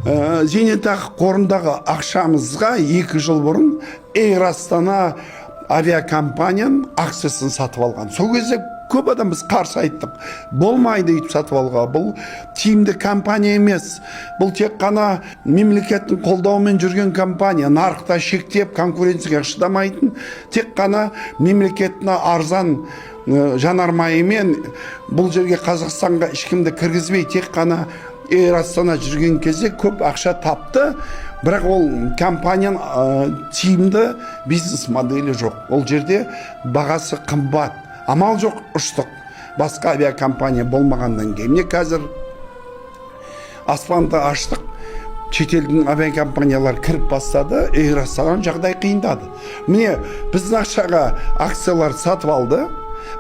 зейнетақы қорындағы ақшамызға 2 жыл бұрын Эйр Астана авиакомпанияның акциясын сатып алған. Сол кезде көп адам біз қарсы айттық. Болмайды өйтіп сатып алуға. Бұл тиімді компания емес. Бұл тек қана мемлекеттің қолдауымен жүрген компания. Нарықта шектеп, конкуренцияға шыдамайтын, тек қана мемлекетіне арзан жанармайымен бұл жерге Қазақстанға ешкімді кіргізбей, тек қана Эйр Астана жүрген кезде көп ақша тапты. Бірақ ол компанияның тиімді бизнес моделі жоқ. Ол жерде бағасы қымбат. Амал жоқ, ұштық. Басқа авиакомпания болмағандан кейін. Міне қазір аспанды аштық. Шетелдің авиакомпаниялар кіріп бастады, Эйр Астананың жағдай қиындады. Міне біздің ақшаға акциялар сатып алды.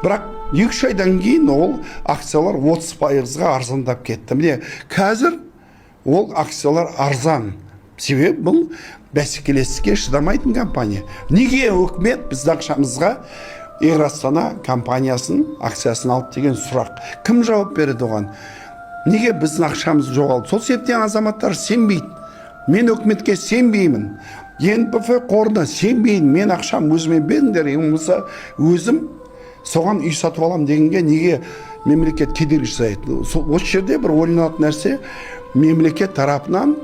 Бірақ 2 айдан кейін ол акциялар 30%-ға арзандап кетті. Міне қазір ол акциялар арзан. Себебі бұл бәсекелестікке шыдамайтын компания. Неге үкімет біздің ақшамызға Эйр Астана компаниясының акциясын алып деген сұрақ? Кім жауап береді оған? Неге біздің ақшамыз жоғалды? Сол себептен азаматтар сенбейді. Мен үкіметке сенбеймін. ЕНПФ қорына сенбеймін. Мен ақшам өзіме беріңдер. Өзім соған үй сатып алам дегенге неге мемлекет кедергі жасайды? Осы жерде бір ойланатын нәрсе, мемлекет тарапынан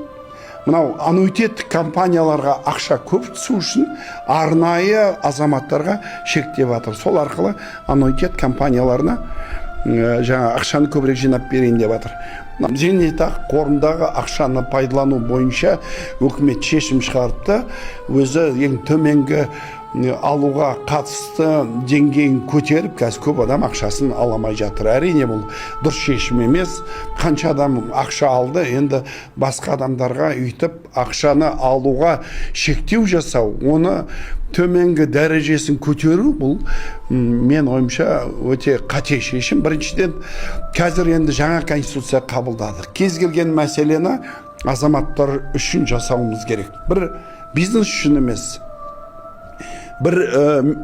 мынау аннуитеттік компанияларға ақша көп түсу үшін арнайы азаматтарға шектеп жатыр. Сол арқылы аннуитет компанияларына жаңа ақшаны көбірек жинап берейін деп жатыр. Зейнетақы қорындағы ақшаны пайдалану бойынша үкімет шешім шығарыпты. Өзі ең төменгі алуға қатысты деңгейін көтеріп, қазір көп адам ақшасын аламай жатыр. Әрине бұл дұрыс шешім емес. Қанша адам ақша алды, енді басқа адамдарға үйтіп ақшаны алуға шектеу жасау, оны төменгі дәрежесін көтеру, бұл мен ойымша өте қате шешім. Біріншіден, қазір енді жаңа конституция қабылдадық. Кез келген мәселені азаматтар үшін жасауымыз керек. Бір бизнес үшін емес, бір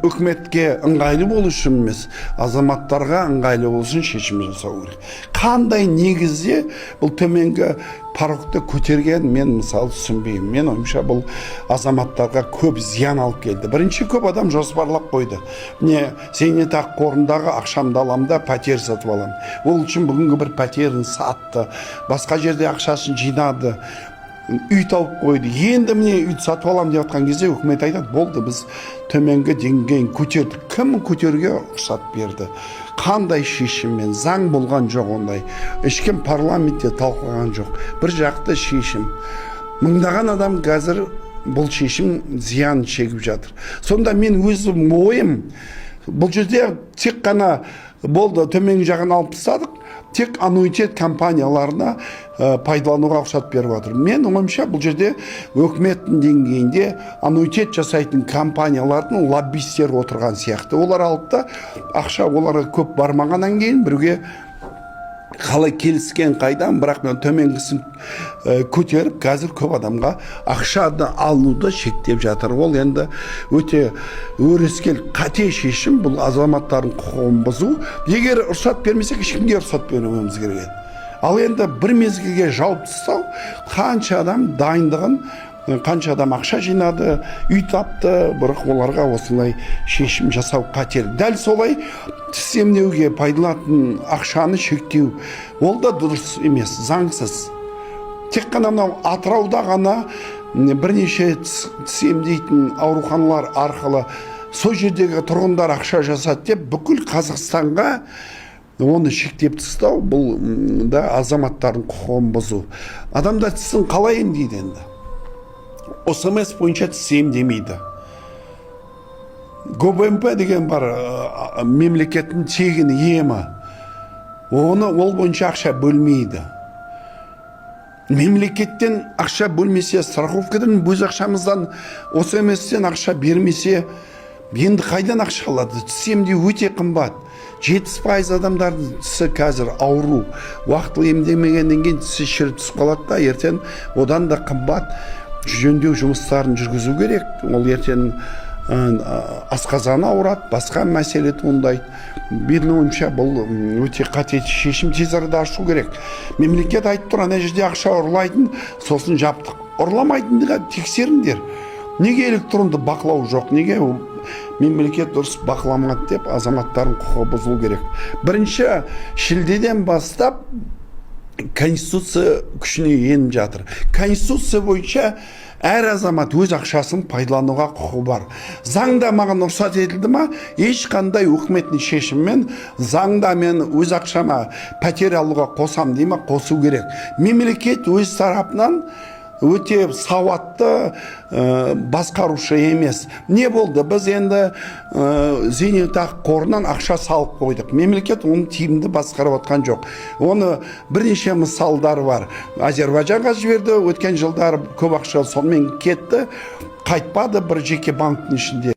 үкіметке ыңғайлы болу үшін емес, азаматтарға ыңғайлы болу үшін шешім жасау керек. Қандай негізде бұл төменгі порогты көтерген мен мысалы түсінбеймін. Мен ойымша бұл азаматтарға көп зиян алып келді. Бірінші, көп адам жоспарлап қойды. Міне зейнетақы қорындағы ақшамды аламда пәтер сатып алам. Ол үшін бүгінгі бір пәтерін сатты. Басқа жерде ақшасын жинады. Үй тауып қойды. Енді міне үй сатып алам деп жатқан кезде үкімет айтады, болды, біз төменгі деңгейін көтердік. Кім көтеруге рұқсат берді? Қандай шешіммен? Заң болған жоқ ондай. Ешкім парламентте талқылаған жоқ. Бір жақты шешім. Мыңдаған адам қазір бұл шешім зиян шегіп жатыр. Сонда мен өзім ойым, бұл жерде тек қана болды, төменгі жағын алып тастадық, тек аннуитет компанияларына пайдалануға рұқсат беріп жатыр. Мен ойымша бұл жерде үкіметтің деңгейінде аннуитет жасайтын компаниялардың лоббисттері отырған сияқты. Олар алып та ақша оларға көп бармағаннан кейін біреуге қалай келіскен қайдан, бірақ мен төменгісін көтеріп, қазір көп адамға ақшаны алуды шектеп жатыр. Ол енді өте өрескел қате шешім, бұл азаматтардың құқығын бұзу. Егер рұқсат бермесек, ешкімге рұқсат бермеуіміз керек. Ал енді бір мезгілге жауып тастау, қанша адам дайындығын, қанша адам ақша жинады, үй тапты, бірақ оларға осылай шешім жасау қатер. Дәл солай тіземдеуге пайдаланатын ақшаны шектеу, ол да дұрыс емес, заңсыз. Тек қана мынау Атырауда ғана бірнеше тіземдейтін ауруханалар арқылы сол жердегі тұрғындар ақша жасады деп бүкіл Қазақстанға оны шектеп тастау, бұл да азаматтардың құқығын бұзу. Адамдар тісін қалай емдейді енді? ОСМС бойынша тіс демейді. ГОБМП деген бар, мемлекеттің тегін емі. Ол бойынша ақша бөлмейді. Мемлекеттен ақша бөлмесе, страховкадан өз ақшамыздан ОСМС-тен ақша бермесе, енді қайдан ақша алады? Тіс емдеу өте қымбат. 70% адамдардың тісі қазір ауру. Уақытылы емдемегеннен кейін тісі шіріп түсіп қалады да, ертең одан да қымбат жөндеу жұмыстарын жүргізу керек. Ол ертең асқазаны ауырады, басқа мәселе туындайды. Менің ойымша бұл өте қатетті шешім, тез арада ашу керек. Мемлекет айтып тұр, ана жерде ақша ұрлайтын, сосын жаптық. Ұрламайтындыға тексеріңдер. Неге электронды бақылау жоқ? Неге мемлекет дұрыс бақыламады деп азаматтардың құқығы бұзылу керек. Бірінші, шілдеден бастап Конституция күшіне еніп жатыр. Конституция бойынша әр азамат өз ақшасын пайдалануға құқы бар. Заңда маған рұқсат етілді ма? Ешқандай үкіметтің шешімімен заңда мен өз ақшама пәтер алуға қосам дейме, қосу керек. Мемлекет өз тарапынан өте сауатты басқарушы емес. Не болды? Біз енді зейнетақы қорынан ақша салып қойдық. Мемлекет оны тиімді басқарып отқан жоқ. Оны бірнеше мысалдар бар. Азербайжанға жіберді, өткен жылдары көп ақша сонымен кетті, қайтпады бір жеке банктің ішінде.